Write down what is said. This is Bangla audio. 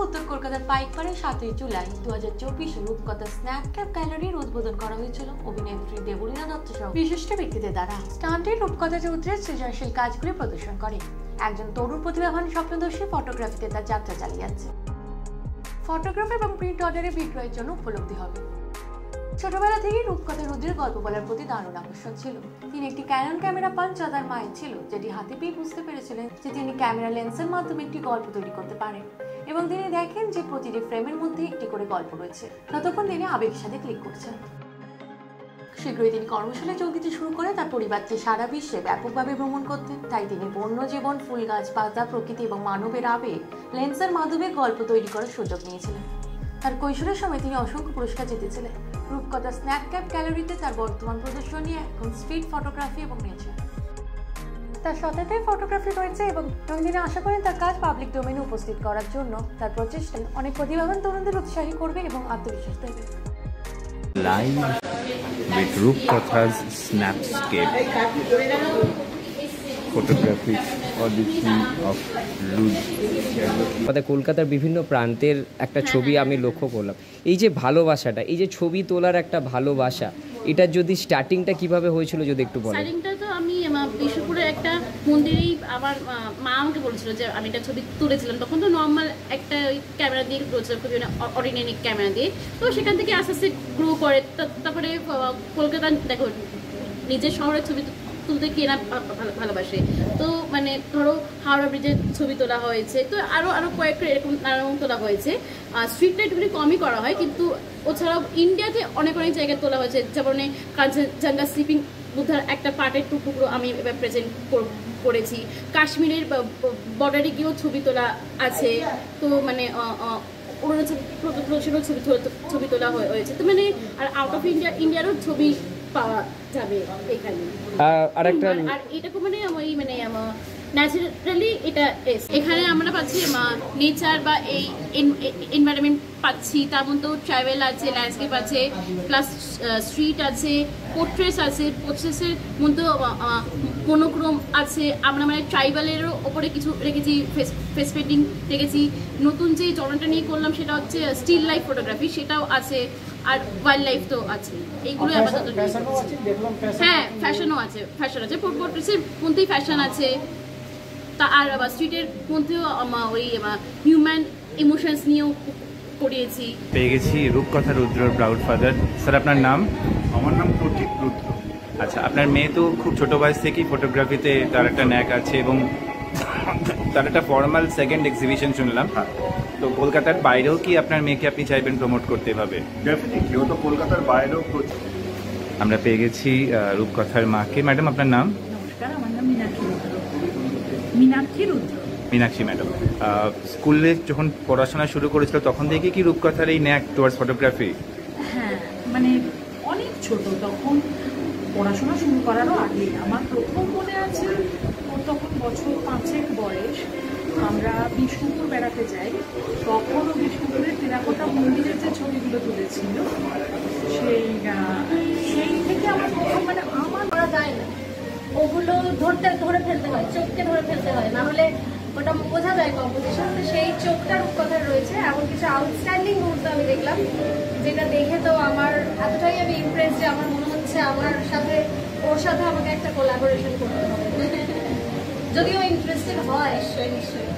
উত্তর কলকাতার পাইকপাড়ায় 7ই জুলাই 2024 রূপকথা স্ন্যাপ ক্যাপ গ্যালারির উদ্বোধন করা হয়েছিল অভিনেত্রী দেবলীনা দত্ত সহ বিশিষ্ট ব্যক্তিদের দ্বারা। স্টান্টের রূপকথা চরিত্রের সৃজনশীল কাজগুলি প্রদর্শন করে একজন তরুণ প্রতিভাবান স্বপ্নদর্শী ফটোগ্রাফিতে তার যাত্রা চালিয়ে যাচ্ছে। ফটোগ্রাফি এবং প্রিন্ট অর্ডারে বিক্রয়ের জন্য উপলব্ধি হবে। ছোটবেলা থেকেই রূপকথা রুদ্রের গল্প বলার প্রতি দারুণ আকর্ষণ ছিল। তিনি একটি ক্যানন ক্যামেরা পান যা তার মায়ের ছিল, যেটি হাতে পেয়ে বুঝতে পেরেছিলেন যে তিনি ক্যামেরা লেন্সের মাধ্যমে একটি গল্প তৈরি করতে পারেন এবং তিনি দেখেন যে প্রতিটি ফ্রেমের মধ্যে একটি করে গল্প রয়েছে। ততক্ষণ তিনি আবেগের সাথে ক্লিক করছেন। শীঘ্রই তিনি কর্মশালায় যোগ দিতে শুরু করে তার পরিবারকে সারা বিশ্বে ব্যাপকভাবে ভ্রমণ করতেন। তাই তিনি বন্য জীবন, ফুল গাছ, পাতা, প্রকৃতি এবং মানবের আবেগ লেন্সের মাধ্যমে গল্প তৈরি করার সুযোগ নিয়েছিলেন। তার কৈশোরের সময় তিনি অসংখ্য পুরস্কার জিতেছিলেন। রূপকথা স্ন্যাপ ক্যাপ গ্যালারিতে তার বর্তমান প্রদর্শনী এখন স্ট্রিট ফটোগ্রাফি এবং নেচার। তার শতাধিক ফটোগ্রাফি রয়েছে এবং তিনি আশা করেন তার কাজ পাবলিক ডোমেইনে উপস্থিত করার জন্য তার প্রচেষ্টায় অনেক প্রতিভাবান তরুণদের উৎসাহী করবে এবং আত্মবিশ্বাস দেবে। Live with Rupkatha's Snapscape photographic odyssey of Luz। কলকাতার বিভিন্ন প্রান্তের একটা ছবি আমি লক্ষ্য করলাম। এই যে ভালোবাসাটা, এই যে ছবি তোলার একটা ভালোবাসা, এটার যদি স্টার্টিংটা কিভাবে হয়েছিল যদি একটু বলেন। স্টার্টিংটা তো আমি বিষ্ণুপুরের একটা মন্দিরেই আমার মা আমাকে বলেছিল যে আমি একটা ছবি তুলেছিলাম। তখন তো নর্মাল একটা ক্যামেরা দিয়ে তুলেছিলাম, খুবই অর্ডিনারি ক্যামেরা দিয়ে। তো সেখান থেকে আস্তে আস্তে গ্রো করে। তারপরে কলকাতা দেখো নিজের শহরের ছবি তুলতে কে না ভালোবাসে। তো মানে ধরো হাওড়া ব্রিজের ছবি তোলা হয়েছে, তো আরও কয়েকটা এরকম নানারকম তোলা হয়েছে। স্ট্রিটটা একটুখানি কমই করা হয়, কিন্তু ওছাড়াও ইন্ডিয়াতে অনেক অনেক জায়গায় তোলা হয়েছে। যেমন কাঞ্চনজঙ্ঘা স্লিপিং বুদ্ধার একটা পার্টের টুকরো আমি এবার প্রেজেন্ট করেছি। কাশ্মীরের বর্ডারে গিয়েও ছবি তোলা আছে। তো মানে অরুণাচল প্রদেশেরও ছবি তোলা হয়েছে। তো মানে আর আউট অফ ইন্ডিয়ারও ছবি পাওয়া যাবে এখানে। আর এটা মানে ন্যাচারালি এটা এখানে আমরা পাচ্ছি নেচার বা এই এনভায়রনমেন্ট পাচ্ছি। তার মধ্যেও ট্রাভেল আছে, ল্যান্ডস্কেপ আছে, প্লাস স্ট্রিট আছে, পোর্ট্রেটস আছে। পোর্ট্রেটসের মধ্যেও মনোক্রোম আছে। আমরা মানে ট্রাইবালেরও ওপরে কিছু রেখেছি, ফেস পেন্টিং রেখেছি। নতুন যে জনটা নিয়ে করলাম সেটা হচ্ছে স্টিল লাইফ ফটোগ্রাফি, সেটাও আছে। আর ওয়াইল্ড লাইফ তো আছে। এইগুলো আপাতত হ্যাঁ ফ্যাশনও আছে, পোর্ট্রেটসের মধ্যেই ফ্যাশন আছে। তা আর স্ট্রিটের মধ্যেও ওই হিউম্যান ইমোশনস নিয়েও করিয়েছি। পেয়ে গেছি রূপকথা রুদ্রর প্রাউড ফাদার। স্যার আপনার নাম? আমার নাম প্রতীক রুদ্র। আচ্ছা, আপনার মেয়ে তো খুব ছোট বয়স থেকেই ফটোগ্রাফিতে তার একটা ন্যাক আছে এবং তার একটা ফর্মাল সেকেন্ড এক্সিবিশন শুনলাম। তো কলকাতার বাইরেও কি আপনার মেয়েকে আপনি চাইবেন প্রমোট করতে এভাবে? ডেফিনেটলি, ও তো কলকাতার বাইরেও। আমরা পেয়ে গেছি রূপকথার মাকে। ম্যাডাম আপনার নাম? নমস্কার, আমার নাম মীনাক্ষী রুদ্র। মীনাক্ষী ম্যাডাম, স্কুলে যখন পড়াশোনা শুরু করেছিল তখন থেকে কি রূপকথার এই ন্যাক টুয়ার্ডস ফটোগ্রাফি? হ্যাঁ, মানে অনেক ছোট তখন, পড়াশোনা শুরু করারও আগে। আমার প্রথম মনে আছে ওর তখন বছর 5 বয়স। আমরা বিষ্ণুপুর বেড়াতে যাই। তখনও বিষ্ণুপুরের টেরাকোটা মন্দিরের যে ছবিগুলো তুলেছিল সেই থেকে আমার প্রথম মানে আমার করা যায় না, ওগুলো ধরে ফেলতে হয়, চোখকে ধরে ফেলতে হয়, না হলে ওটা বোঝা যায় কম্পোজিশন। তো সেই চোখটার কথা রয়েছে। এমন কিছু আউটস্ট্যান্ডিং মুহূর্ত আমি দেখলাম, যেটা দেখে তো আমার এতটাই আমি ইমপ্রেস যে আমার মনে হচ্ছে ওর সাথে আমাকে একটা কোলাবোরেশন করতে হবে। যদিও ইন্টারেস্টেড হয় নিশ্চয়ই।